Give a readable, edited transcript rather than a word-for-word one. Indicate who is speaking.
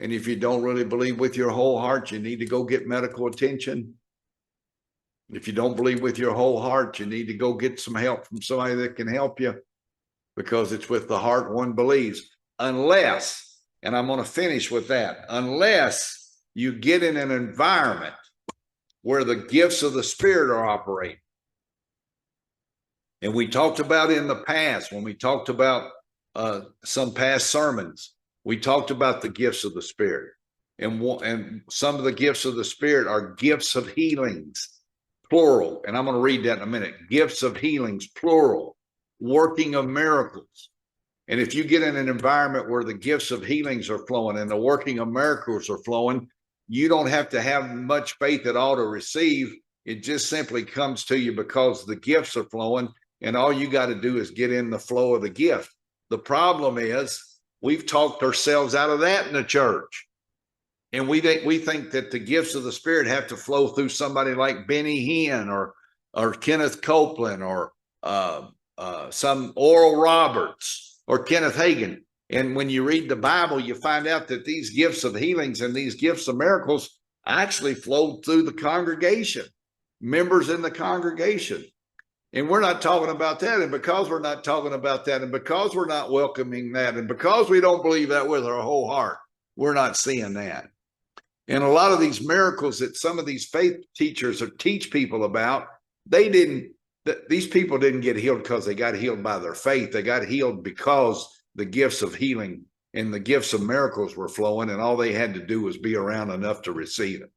Speaker 1: And if you don't really believe with your whole heart, you need to go get medical attention. If you don't believe with your whole heart, you need to go get some help from somebody that can help you, because it's with the heart one believes. Unless, and I'm going to finish with that, unless you get in an environment where the gifts of the Spirit are operating. And we talked about in the past, when we talked about some past sermons, we talked about the gifts of the Spirit. And some of the gifts of the Spirit are gifts of healings, plural. And I'm going to read that in a minute. Gifts of healings, plural. Working of miracles. And if you get in an environment where the gifts of healings are flowing and the working of miracles are flowing, you don't have to have much faith at all to receive. It just simply comes to you because the gifts are flowing, and all you got to do is get in the flow of the gift. The problem is we've talked ourselves out of that in the church. And we think that the gifts of the Spirit have to flow through somebody like Benny Hinn or Kenneth Copeland or some Oral Roberts or Kenneth Hagin. And when you read the Bible, you find out that these gifts of healings and these gifts of miracles actually flowed through the congregation, members in the congregation. And we're not talking about that. And because we're not talking about that, and because we're not welcoming that, and because we don't believe that with our whole heart, we're not seeing that. And a lot of these miracles that some of these faith teachers teach people about, these people didn't get healed because they got healed by their faith. They got healed because the gifts of healing and the gifts of miracles were flowing, and all they had to do was be around enough to receive it.